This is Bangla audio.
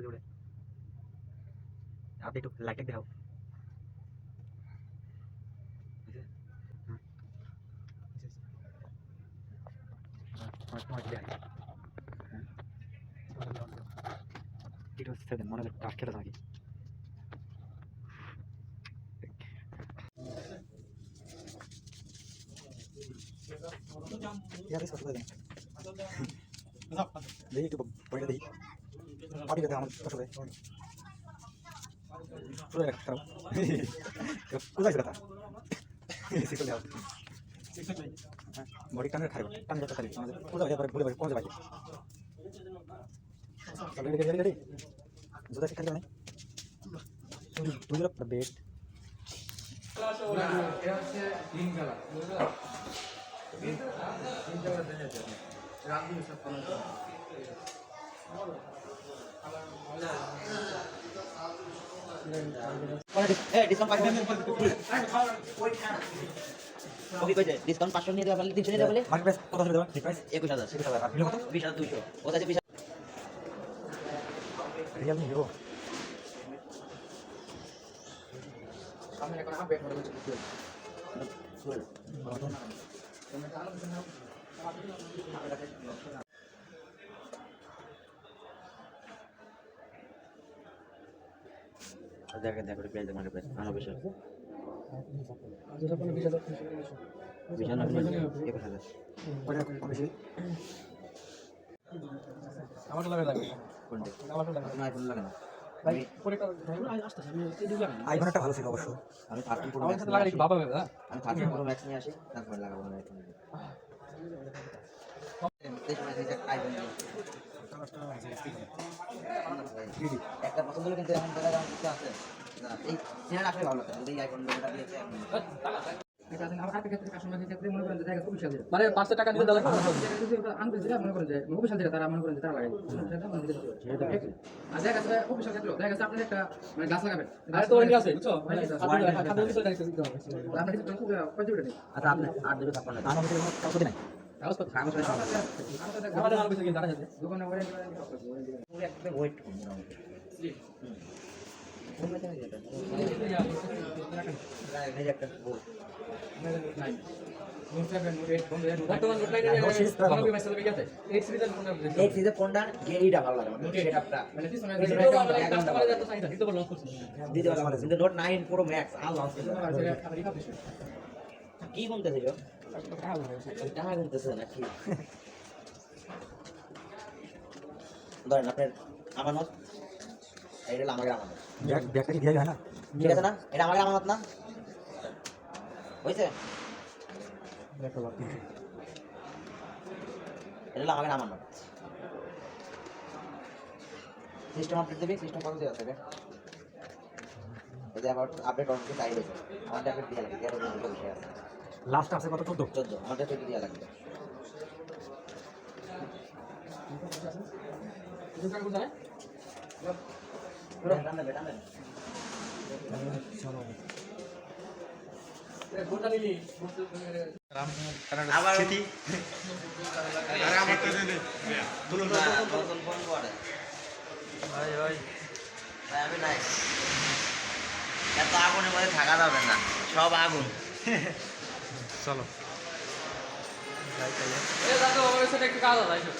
জুড়ে আপনি একটু লাইটটা দেখাও মনে হয় টাস খেতে থাকি দেখি একটু পয়সা দিই পাটি খেতে আমার কষ্ট করে খারাপ কোথায় কথা বডি টানের খাই টান যেতে খাই আমাদের কোথাও যাবে ভুলে ভুলে পৌঁছে পাই রেডি রেডি রেডি জুতা ঠিক খালি তুই বেট ডিসকাউন্ট 500 নিয়ে দেওয়া বলে 300 নিয়ে দেওয়া বলে মার্কেট প্রাইস কত ছিল দেওয়া ঠিক প্রাইস 21000 21000 আর বিল কত 20200 ওটা যে রিয়েল মি ভিভো সামনে এখন আপডেট মডেল চলছে দেখো দেখো প্রাইস মার্কেট প্রাইস আনো বেশি যেটা কোনো 20000 আমার লাগে লাগে আমার লাগে না এখন লাগে না ভাই পরেটা আসতেছে আমি এই দিকে আইফোনটা ভালো ছিল অবশ্য আমি 13 প্রো আমার সাথে লাগালে কি বাবা হবে না আমি 13 প্রো ম্যাক্স নিয়ে আসি তারপর লাগাবো না এখন এই সময় থেকে আইফোন একটা পছন্দ হলে কিন্তু এখন টাকা দাম কিছু আছে না এই চেহারা আসলে ভালো লাগে এই আইফোন লোকটা দিয়েছে এটা আছে আমার ক্ষেত্রে কাস্টমার ক্ষেত্রে মনে করেন যে দেখা খুব বিশাল মানে 500 টাকা দিতে দাও আনবে যেটা মনে করেন যে বিশাল যেটা তারা মনে করেন যে তারা লাগাই আর দেখা যাচ্ছে খুব বিশাল ক্ষেত্রে দেখা যাচ্ছে আপনি একটা মানে গাছ লাগাবেন গাছ তো ওইটা আছে বুঝছো খাদ্য কিছু দিতে হবে আপনি কিছু খুব কত দিবেন আচ্ছা আপনি 8 দিলে আপনার আমার মধ্যে কত দিন কাগজ পত্র আমাদের আলো কিছু কিন্তু জানা যাচ্ছে দোকানে ওরে পুরো একটা ওয়েট কি বলতেছে টাকা গুনতেছে নাকি ধরেন আপনার আমানত এটা আমাদের আমানত ব্যাগটা কি দিয়ে যায় না ঠিক আছে না এটা আমাদের আমানত না হয়েছে এটা আমাদের আমানত সিস্টেম আপডেট দেবে সিস্টেম কত দেওয়া থাকে এটা আবার আপডেট করতে চাই দিয়েছে আমাদের আপডেট দিয়ে লাগে 13 দিন বিষয় আছে লাস্ট আছে কত 14 আমাদের তো দিয়ে লাগবে দোকান কোথায় পুরো দাম দেবে চলো কোনটা নিলি আবার সিটি আরে আমার তো দে তুলো না নতুন ফোন করে ভাই ভাই ভাই আমি নাই এত আগুনের মধ্যে থাকা যাবে না সব আগুন চলো এ দাদা আমার সাথে একটু কাজ আছে